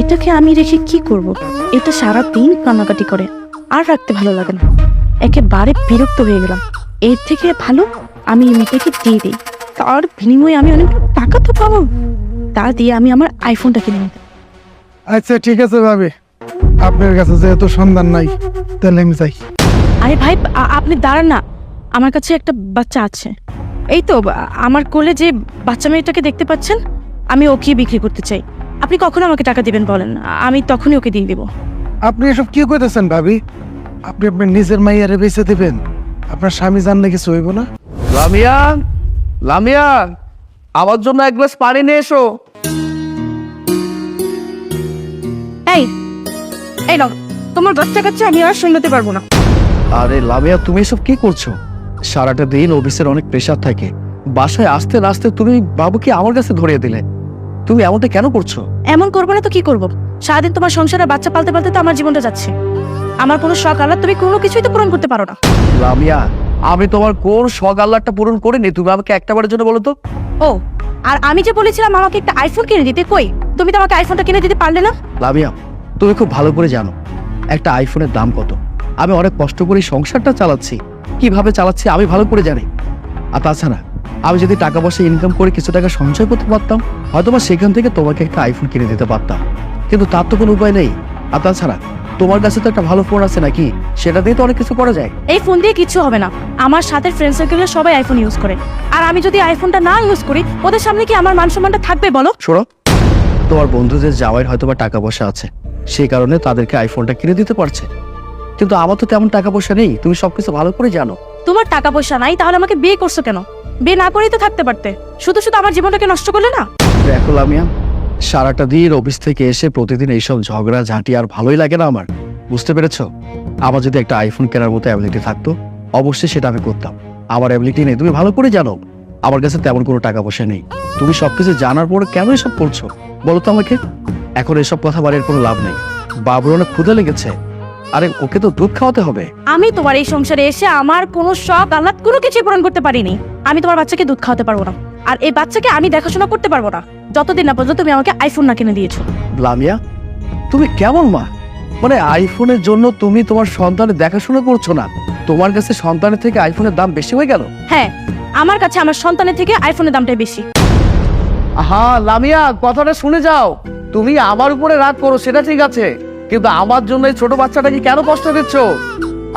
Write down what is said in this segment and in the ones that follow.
মেয়েটাকে আমি রেখে কি করব? এটা সারাদিন কান্নাকাটি করে, আর রাখতে ভালো লাগে না। একেবারে বিরক্ত হয়ে গেলাম। এর থেকে ভালো আমি এই মেয়েটাকে দিয়ে দিই, তার বিনিময়ে আমি অনেক টাকা তো পাবো। তা দিয়ে আমি আমার আইফোনটা কিনে নিতে। আচ্ছা ঠিক আছে ভাবি, আপনার কাছে যেহেতু সন্ধান নাই তাহলে আমি যাই। আরে ভাই, আপনি দাঁড়ান না, আমার কাছে একটা বাচ্চা আছে। এই তো আমার কোলে যে বাচ্চা মেয়েটাকে দেখতে পাচ্ছেন, আমি ওকে বিক্রি করতে চাই। আপনি কখন আমাকে টাকা দিবেন বলেন, আমি তখনই ওকে দিয়ে দিব। আপনি এসব কি করতেছেন ভাবি? আপনি আপনার নিজের মাইয়ারে বেঁচে দিবেন? আপনার স্বামী জানলে কিছু হইব না? লামিয়া, লামিয়া, আমার জন্য এক গ্লাস পানি নিয়ে এসো। এই এই নাও তোমার বাচ্চা কাচ্চা, আমি আর শুনতে পারবো না। আরে লামিয়া, তুমি এসব কি করছো? সারাটা দিন অফিসের অনেক প্রেশার থাকে, বাসায় আসতে না আসতে তুমি বাবুকে আমার কাছে ধরিয়ে দিলে। তুমি এমনটা কেন করছো? এমন করবো না তো কি করবো? সারাদিন তোমার সংসারে বাচ্চা পালতে পালতে তো আমার জীবনটা যাচ্ছে। আমার কোনো শখ আল্লাহ তুমি কোনো কিছুই তো পূরণ করতে পারো না। লামিয়া, আমি তোমার কোন শখ আল্লাহটা পূরণ করিনি, তুমি আমাকে একটাবারের জন্য বলো তো। ও, আর আমি যে বলেছিলাম আমাকে একটা আইফোন কিনে দিতে, কই তুমি তো আমাকে আইফোনটা কিনে দিতে পারলে না। লামিয়া, তুমি খুব ভালো করে জানো একটা আইফোনের দাম কত। আমি অনেক কষ্ট করে সংসারটা চালাচ্ছি, কিভাবে চালাচ্ছি আমি ভালো করে জানি। আর তাছাড়া আমি যদি টাকা পয়সা ইনকাম করে কিছু টাকা সঞ্চয় করতে পারতাম, হয়তোবা সেখান থেকে তোমাকে একটা আইফোন কিনে দিতে পারতাম, কিন্তু তার তো কোনো উপায় নেই। আর তাছাড়া তোমার কাছে তো একটা ভালো ফোন আছে নাকি, সেটা দিয়ে তো অনেক কিছু করা যায়। এই ফোন দিয়ে কিচ্ছু হবে না। আমার সাথে ফ্রেন্ড সার্কেলে সবাই আইফোন ইউজ করে, আর আমি যদি আইফোনটা না ইউজ করি ওদের সামনে কি আমার মান সম্মানটা থাকবে বলো? শোনো, তোমার বন্ধুদের যাওয়ার হয়তোবা টাকা পয়সা আছে, সেই কারণে তাদেরকে আইফোনটা কিনে দিতে পারছে, কিন্তু আমার তো তেমন টাকা পয়সা নেই, তুমি সবকিছু ভালো করে জানো। তোমার টাকা পয়সা নাই, তাহলে আমাকে বিয়ে করছো কেন? বিয়ে না করেই তো থাকতে পারতে, শুধু শুধু আমার জীবনটাকে নষ্ট করলে না। দেখো লামিয়া, সারাটা দিন অফিস থেকে এসে প্রতিদিন এইসব ঝগড়া ঝাঁটি আর ভালোই লাগে না আমার, বুঝতে পেরেছো? আমার যদি একটা আইফোন কেনার মতো অ্যাবিলিটি থাকতো অবশ্যই সেটা আমি করতাম। আমার অ্যাবিলিটি নেই, তুমি ভালো করে জানো। আমার কাছে তেমন কোনো টাকা পয়সা নেই। তুমি সবকিছু জানার পর কেন এসব করছো বলো তো আমাকে? এখন এসব কথা বাড়ির কোনো লাভ নেই। বাবুর অনেক ক্ষুধা লেগেছে, আরে ওকে তো দুধ খাওয়াতে হবে। আমি তোমার এই সংসারে এসে আমার কোনো শখ আহ্লাদ কোনো কিছু পূরণ করতে পারিনি। আমি তোমার বাচ্চাকে দুধ খাওয়াতে পারবো না, আর এই বাচ্চাকে আমি দেখাশোনা করতে পারবো না যতদিন না পর্যন্ত তুমি আমাকে আইফোন না কিনে দিয়েছো। লামিয়া, তুমি কেমন মা? মানে আইফোনের জন্য তুমি তোমার সন্তানের দেখাশোনা করছো না? তোমার কাছে সন্তানের থেকে আইফোনের দাম বেশি হয়ে গেল? হ্যাঁ, আমার কাছে আমার সন্তানের থেকে আইফোনের দামটাই বেশি। হ্যাঁ লামিয়া, কথাটা শুনে যাও। তুমি আমার উপরে রাগ করো সেটা ঠিক আছে, কিন্তু আমার জন্য এই ছোট বাচ্চাটাকে কেন কষ্ট দিচ্ছ?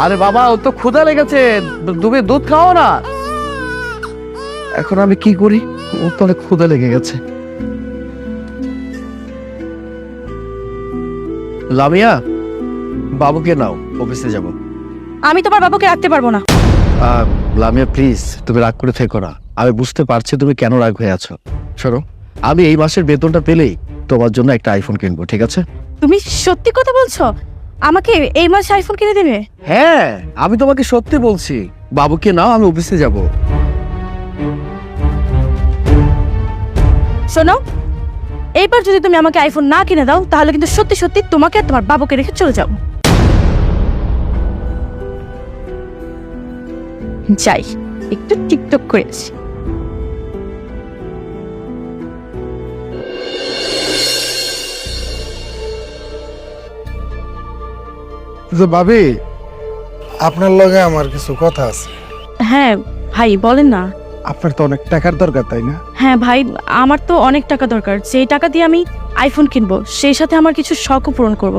আরে বাবা, ও তো ক্ষুধা লেগেছে, তুমি দুধ খাও না। এখন আমি কি করি? ও তো অনেক ক্ষুধা লেগে গেছে। লামিয়া, বাবুকে নাও, অফিসে যাব। আমি তোমার বাবুকে রাখতে পারবো না। লামিয়া প্লিজ, তুমি রাগ করে থেকো না। আমি বুঝতে পারছি তুমি কেন রাগ হয়ে আছো। শোনো, আমি এই মাসের বেতনটা পেলেই তোমার জন্য একটা আইফোন কিনবো, ঠিক আছে? তুমি সত্যি কথা বলছো? আমাকে এই মাসে আইফোন কিনে দেবে? হ্যাঁ, আমি তোমাকে সত্যি বলছি। বাবুকে নাও, আমি অফিসে যাব। শোনো, এইবার যদি তুমি আমাকে আইফোন না কিনে দাও তাহলে কিন্তু সত্যি সত্যি তোমাকে আর তোমার বাবুকে রেখে চলে যাও। যাই, একটু টিকটক করে আসি। যে ভাবি, আপনার লগে আমার কিছু কথা আছে। হ্যাঁ ভাই, বলেন না। আপনার তো অনেক টাকার দরকার, তাই না? হ্যাঁ ভাই, আমার তো অনেক টাকা দরকার। সেই টাকা দিয়ে আমি আইফোন কিনবো, সেই সাথে আমার কিছু শখও পূরণ করব।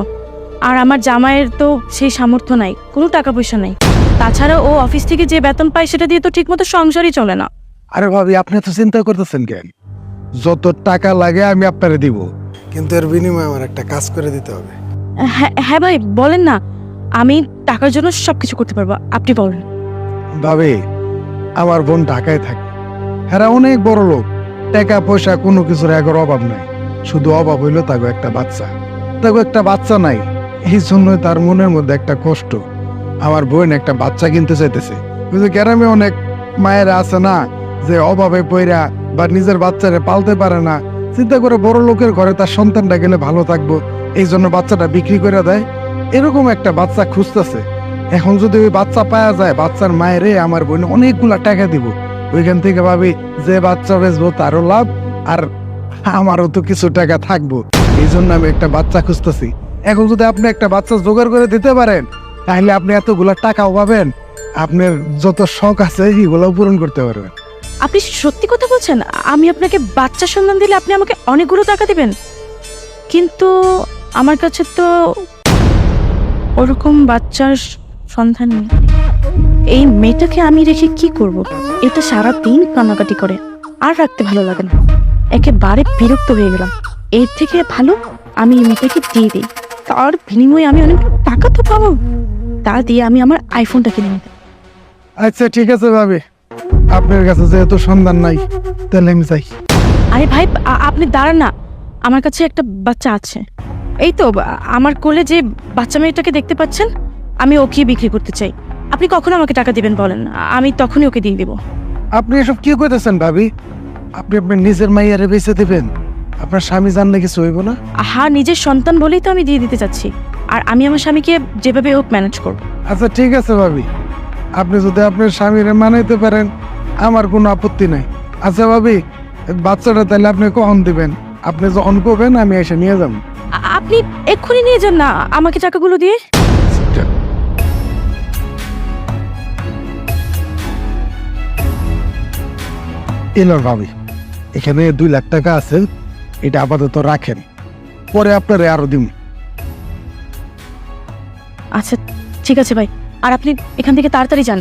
আর আমার জামাইয়ের তো সেই সামর্থ্য নাই, কোনো টাকা পয়সা নাই। তাছাড়া ও অফিস থেকে যে বেতন পায় সেটা দিয়ে তো ঠিকমতো সংসারই চলে না। আরে ভাবি, আপনি তো চিন্তা করতেছেন কেন? যত টাকা লাগে আমি আপনারে দিব, কিন্তু এর বিনিময়ে আমার একটা কাজ করে দিতে হবে। হ্যাঁ হ্যাঁ ভাই, বলেন না। আমি টাকার জন্য সবকিছু করতে পারবো, আপনি বলেন। ভাবি, আমার বোন ঢাকায় থাকে, হ্যাঁ অনেক বড় লোক, টাকা পয়সা কোনো কিছুর এগোর অভাব নাই। শুধু অভাব হইলো তাকে একটা বাচ্চা। তাকে একটা বাচ্চা নাই, এই জন্যই তার মনের মধ্যে একটা কষ্ট। আমার বোন একটা বাচ্চা কিনতে চাইতেছে। বুঝলি, গ্রামে অনেক মায়েরা আছে না, যে অভাবে পইরা বা নিজের বাচ্চারে পালতে পারে না, চিন্তা করে বড় লোকের ঘরে তার সন্তানটা গেলে ভালো থাকবো, এই জন্য বাচ্চাটা বিক্রি করে দেয়। এরকম একটা বাচ্চা খুঁজতেছে। এখন যদি ওই বাচ্চা পাওয়া যায়, বাচ্চার মায়েরে আমার বোন অনেকগুলা টাকা দিব। ওইখান থেকে ভাবি যে বাচ্চা বেচবো তারও লাভ, আর আমারও তো কিছু টাকা থাকবো। এই জন্য আমি একটা বাচ্চা খুঁজতেছি। এখন যদি আপনি একটা বাচ্চা জোগাড় করে দিতে পারেন, তাহলে আপনি এতগুলা টাকাও পাবেন, আপনার যত শখ আছে এগুলো পূরণ করতে পারবেন। আপনি সত্যি কথা বলছেন? আমি আপনাকে বাচ্চার সন্ধান দিলে আপনি আমাকে অনেকগুলো টাকা দিবেন? কিন্তু আমার কাছে তো ওরকম বাচ্চার সন্ধান নেই। এই মেয়েটাকে আমি রেখে কি করব? এটা সারা দিন কান্নাকাটি করে, আর রাখতে ভালো লাগে না। একেবারে বিরক্ত হয়ে গেলাম। এর থেকে ভালো আমি এই মেয়েটাকে দিয়ে দিই, তার বিনিময়ে আমি অনেক টাকা তো পাবো। তা দিয়ে আমি আমার আইফোনটা কিনে নিতে। আচ্ছা ঠিক আছে ভাবি, আপনার কাছে যেহেতু সন্ধান নাই, তাহলে আমি চাই। আরে ভাই, আপনি দাঁড়ান না। আমার কাছে একটা বাচ্চা আছে। এই তো আমার কোলে যে বাচ্চা মেয়েটাকে দেখতে পাচ্ছেন, আমি ওকে বিক্রি করতে চাই। আপনি কখন আমাকে টাকা দিবেন বলেন, আমি তখনই ওকে দিয়ে দিব। আপনি এসব কি করতেছেন ভাবি? আপনি আপনার নিজের মাইয়ারে বেঁচে দিবেন? আপনার স্বামী জানলে কিছু হইব না? হ্যাঁ, নিজের সন্তান বলেই তো আমি দিয়ে দিতে চাচ্ছি। আর আমি আমার স্বামীকে যেভাবে হোক ম্যানেজ করব। আচ্ছা ঠিক আছে ভাবি, আপনি যদি আপনার স্বামীরে মানাইতে পারেন আমার কোনো আপত্তি নাই। আচ্ছা ভাবি, বাচ্চাটা তাহলে আপনি কখন দিবেন? আপনি যখন করবেন আমি এসে নিয়ে যাব। আপনি এক্ষুনি নিয়ে যান না আমাকে টাকাগুলো দিয়ে। এলো ভাবি, এখানে 2 লাখ টাকা আছে, এটা আপাতত রাখেন, পরে আপনারে আরো দিন। আচ্ছা ঠিক আছে ভাই, আর আপনি এখান থেকে তাড়াতাড়ি যান,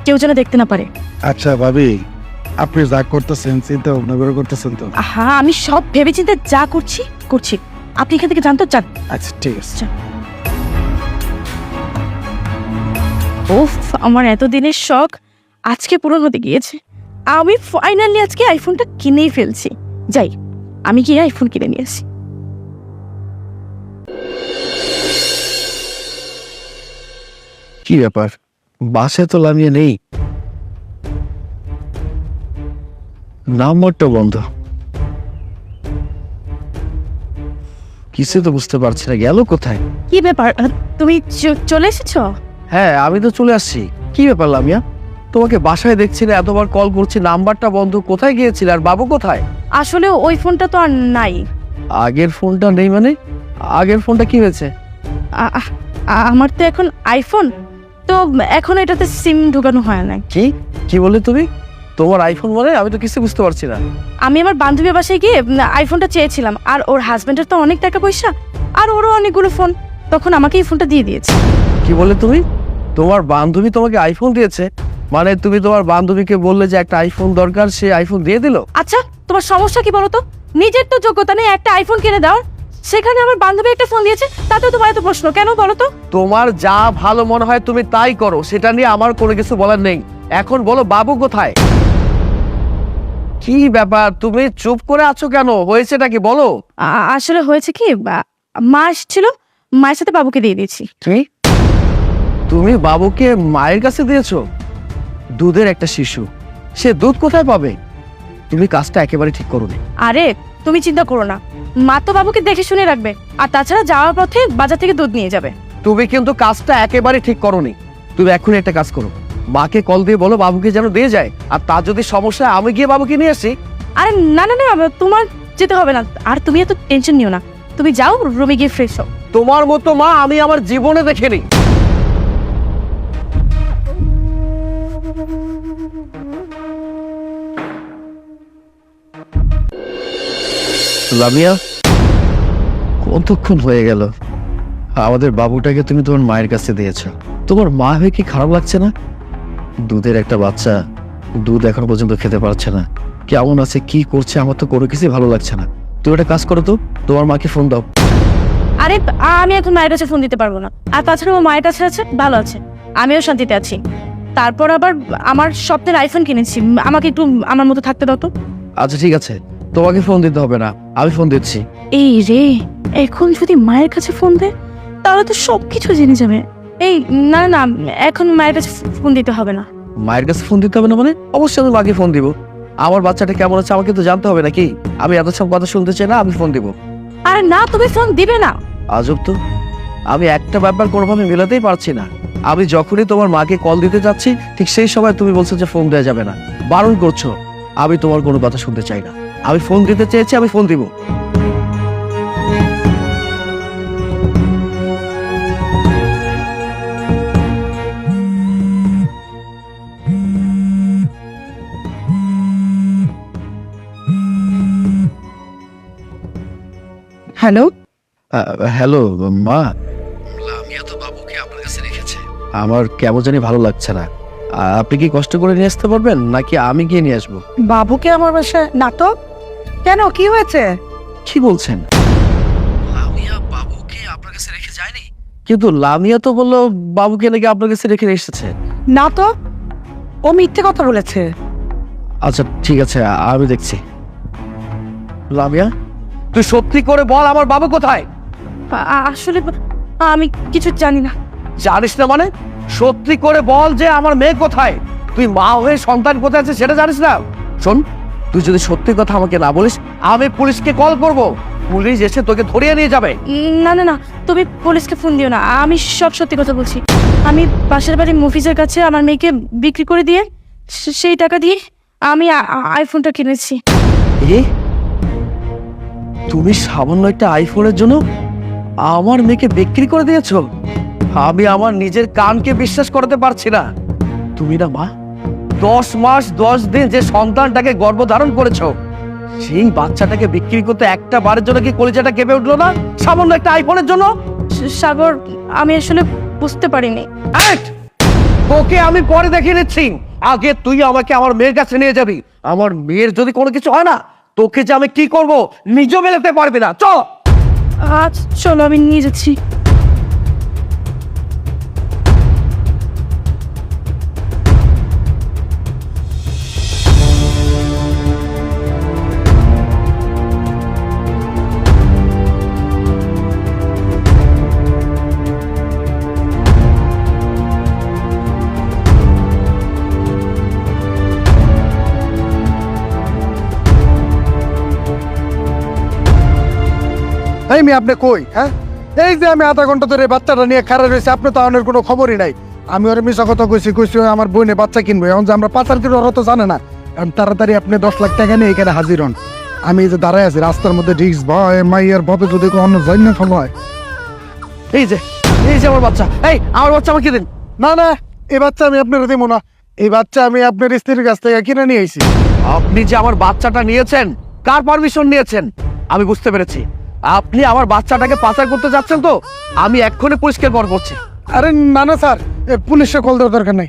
কেউ যেন দেখতে না পারে। আচ্ছা ভাবি, আপনি যা করতেছেন চিন্তা ভাবনা করে করতেছেন তো? হ্যাঁ, আমি সব ভেবেচিন্তে যা করছি করছি। আপনি এখান থেকে যান তো, যান। আচ্ছা ঠিক আছে। ওফ, আমার এতদিনের শখ আজকে পূরণ হতে গিয়েছে। আমি ফাইনালি আজকে আইফোনটা কিনেই ফেলছি। যাই, আমি গিয়ে আইফোন কিনে নিয়ে আসি। কি ব্যাপার, বাসে তো লামিয়ে নেই, নাম্বারটা বন্ধ, কিছু তো বুঝতে পারছি না, গেল কোথায়? কি ব্যাপার, তুমি চলে এসেছো? হ্যাঁ আমি তো চলে আসছি। কি ব্যাপার লামিয়া, তোমাকে বাসায় দেখছি না, এতবার কল করছি, নাম্বারটা বন্ধ, কোথায় গিয়েছিলে? আর বাবু কোথায়? আসলে ওই ফোনটা তো আর নাই। আগের ফোনটা নেই মানে? আগের ফোনটা কি হয়েছে? আমার তো এখন আইফোন, তো এখন এটাতে সিম ঢোকানো হয় না। কি কি বললে তুমি? তোমার আইফোন মানে? আমি তো কিছু বুঝতে পারছি না। আমি আমার বান্ধবীর বাসায় গিয়ে আইফোনটা চেয়েছিলাম, আর ওর হাজবেন্ডের তো অনেক টাকা পয়সা, আর ওরও অনেকগুলো ফোন, তখন আমাকে এই ফোনটা দিয়ে দিয়েছে। কি বলে তুমি? তোমার বান্ধবী তোমাকে আইফোন দিয়েছে? মানে তুমি তোমার বান্ধবীকে বললে যে একটা আইফোন দরকার, সে আইফোন দিয়ে দিল? আচ্ছা, তোমার সমস্যা কি বলো তো? নিজের তো যোগ্যতা নেই একটা আইফোন কিনে দাও, সেখানে আমার বান্ধবী একটা ফোন দিয়েছে, তাতেও তোমার এত প্রশ্ন কেন বলো তো? তোমার যা ভালো মনে হয় তুমি তাই করো, সেটা নিয়ে আমার কোনো কিছু বলার নেই। এখন বলো বাবু কোথায়? কি ব্যাপার, তুমি চুপ করে আছো কেন? হয়েছেটা কি বলো? আসলে হয়েছে কি, মা এসেছিল, মায়ের সাথে বাবুকে দিয়ে দিয়েছি। তুমি বাবুকে মায়ের কাছে দিয়েছো? দুধের একটা শিশু, সে দুধ কোথায় পাবে? তুমি কাজটা একেবারে ঠিক করোনি। আরে তুমি চিন্তা করো না, মা তো বাবুকে দেখে শুনে রাখবে, আর তাছাড়া যাওয়ার পথে বাজার থেকে দুধ নিয়ে যাবে। তুমি কিন্তু কাজটা একেবারে ঠিক করোনি। তুমি এখনই একটা কাজ করো, মাকে কল দিয়ে বলো বাবুকে যেন দিয়ে যায়, আর তার যদি সমস্যা হয় আমি গিয়ে বাবুকে নিয়ে আসি। আরে না না না, তোমার যেতে হবে না, আর তুমি এত টেনশন নিও না, তুমি যাও রুমে গিয়ে ফ্রেশ হও। তোমার মতো মা আমি আমার জীবনে দেখিনি। লামিয়া, কতক্ষণ হয়ে গেল? আমাদের বাবুটাকে তুমি তোমার মায়ের কাছে দিয়েছো, তোমার মা হয়ে কি খারাপ লাগছে না? দুধের একটা বাচ্চা, দুধ এখন পর্যন্ত খেতে পারছে না, কেমন আছে কি করছে আমার তো কোনো কিছুই ভালো লাগছে না। তুমি একটা কাজ করো তো, তোমার মাকে ফোন দাও। আরে আমি এখন মায়ের কাছে ফোন দিতে পারবো না, আর তাছাড়া ও মায়ের কাছে আছে, ভালো আছে, আমিও শান্তিতে আছি। তারপর আবার আমার স্বপ্নের আইফোন কিনেছি, আমাকে একটু আমার মতো থাকতে দাও তো। আচ্ছা ঠিক আছে, তোমাকে ফোন দিতে হবে না, আমি ফোন দিচ্ছি। এই রে, এখন যদি মায়ের কাছে ফোন দেয় তাহলে তো সবকিছু জেনে যাবে। এই না না, এখন মায়ের কাছে ফোন দিতে হবে না। মায়ের কাছে ফোন দিতে হবে না মানে? অবশ্যই আমি মাকে ফোন দিব। আমার বাচ্চাটা কেমন আছে আমাকে তো জানতে হবে নাকি? আমি এত সব কথা শুনতে চাই না, আমি ফোন দিব। আরে না, তুমি ফোন দিবে না। আজব তো, আমি একটা ব্যাপার কোনোভাবে মেলাতেই পারছি না। আমি যখনই তোমার মাকে কল দিতে যাচ্ছি ঠিক সেই সময় তুমি বলছো যে ফোন দেওয়া যাবে না, বারণ করছো। আমি তোমার কোনো কথা শুনতে চাই না, আমি ফোন দিতে চেয়েছি, আমি ফোন দিব। হ্যালো। হ্যালো মা, লামিয়া তো বাবুকে আপনার কাছে রেখেছে। আমার কেমন জানি ভালো লাগছে না। আপনি কি কষ্ট করে নিয়ে আসতে পারবেন নাকি আমি গিয়ে নিয়ে আসবো? বাবুকে আমার বাসায়? নাটক কেন, কি হয়েছে? কি বলছেন? লামিয়া বাবুকে আপনার কাছে রেখে যায়নি? কিন্তু লামিয়া তো বললো বাবুকে নাকি আপনার কাছে রেখে এসেছে। নাটক, ও মিথ্যে কথা বলেছে। আচ্ছা ঠিক আছে, আমি দেখছি। লামিয়া, তুই সত্যি করে বল আমার বাবু কোথায়? আসলে আমি কিছু জানি না। জানিস না মানে? সত্যি করে বল যে আমার মেয়ে কোথায়। তুই মা হয়ে সন্তান কোথায় আছে সেটা জানিস না? শোন, তুই যদি সত্যি কথা আমাকে না বলিস, আমি পুলিশকে কল করব। পুলিশ এসে তোকে ধরিয়ে নিয়ে যাবে। না না না, তুমি পুলিশকে ফোন দিও না, আমি সব সত্যি কথা বলছি। আমি পাশের বাড়ি মফিজের কাছে আমার মেয়েকে বিক্রি করে দিয়ে সেই টাকা দিয়ে আমি আইফোনটা কিনেছি। এ, তুমি সামান্য একটা আইফোনের জন্য আমার মেয়েকে বিক্রি করে দিয়েছো? আমি আমার নিজের কানকে বিশ্বাস করতে পারছি না। তুমি না মা, 10 মাস 10 দিন যে সন্তানটাকে গর্ভধারণ করেছো, সেই বাচ্চাটাকে বিক্রি করতে একটা বারের জন্য কি কলিজাটা কেঁপে উঠলো না? সামান্য একটা আইফোনের জন্য? সাগর, আমি আসলে বুঝতে পারিনি। আট! তোকে আমি পরে দেখিয়ে নিচ্ছি। আগে তুই আমাকে আমার মেয়ের কাছে নিয়ে যাবি। আমার মেয়ের যদি কোনো কিছু হয় না, তোকে যে আমি কি করব নিজেও মেলাতে পারবি না। চল। আচ্ছা চলো, আমি নিয়ে যাচ্ছি। এই মেয়ে, আপনি কই? হ্যাঁ, এই যে আমি আধা ঘন্টা ধরে বাচ্চাটা নিয়ে খাড়া রয়েছে, আপনি তো আনের কোনো খবরই নাই। আমি ওর মিশা কথা কইছি ওই আমার বোনে বাচ্চা কিনবো। এখন যে আমরা পাচার কিলো ওরা তো জানে না। এখন তাড়াতাড়ি আপনি 10 লাখ টাকা নিয়ে এখানে হাজির হন। আমি এই যে দাঁড়ায় আছি রাস্তার মধ্যে, রিক্স ভয় মাইয়ের ভবে যদি অন্য যাই না ফেলো হয়। এই যে, এই যে আমার বাচ্চা। এই আমার বাচ্চা আমাকে দিন। না না, এই বাচ্চা আমি আপনার দেবো না। এই বাচ্চা আমি আপনার স্ত্রীর কাছ থেকে কিনে নিয়ে আইছি। আপনি যে আমার বাচ্চাটা নিয়েছেন, কার পারমিশন নিয়েছেন? আমি বুঝতে পেরেছি আপনি আমার বাচ্চাটাকে পাচার করতে যাচ্ছেন। তো আমি এক্ষুনি পুলিশকে কল করছি। আরে না না স্যার, পুলিশে কল দেওয়ার দরকার নাই।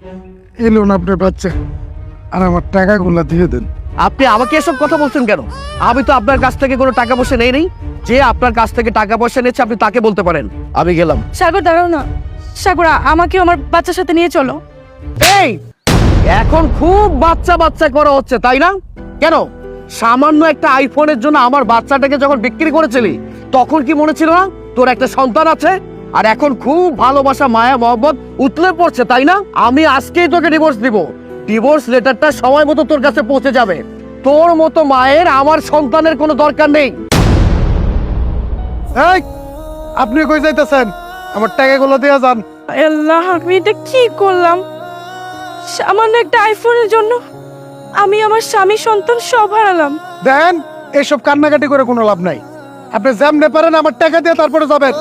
এলো না আপনার বাচ্চা, আর আমার টাকাগুলো দিয়ে দেন। আপনি আমাকে এসব কথা বলছেন কেন? আমি তো আপনার কাছ থেকে কোনো টাকা পয়সা নেই। যে আপনার কাছ থেকে টাকা পয়সা নিচ্ছে আপনি তাকে বলতে পারেন। আমি গেলাম। সাগর দাঁড়াও না। সাগর, আমাকে আমার বাচ্চার সাথে নিয়ে চলো। এই, এখন খুব বাচ্চা বাচ্চা করা হচ্ছে তাই না? কেন? সামান্য একটা আইফোনের জন্য আমার বাচ্চাটাকে যখন বিক্রি করেছিলি, তখন কি মনে ছিল না তোর একটা সন্তান আছে? আর এখন খুব ভালোবাসা মায়া মহব্বত উতলে পড়ছে তাই না? আমি আজকেই তোকে ডিভোর্স দিব। ডিভোর্স লেটারটা সময় মতো তোর কাছে পৌঁছে যাবে। তোর মতো মায়ের আমার সন্তানের কোনো দরকার নেই। এই, আপনি কই যাইতেছেন? আমার টাকাগুলো দিয়ে যান। আল্লাহ, আমি এটা কি করলাম? সামান্য একটা আইফোনের জন্য আমি আমার স্বামী সন্তান সব হারালাম। দেন, এসব কান্নাকাটি করে কোনো লাভ নাই। আপনি যেমনে পারেন আমার টাকা দিয়ে তারপরে যাবেন।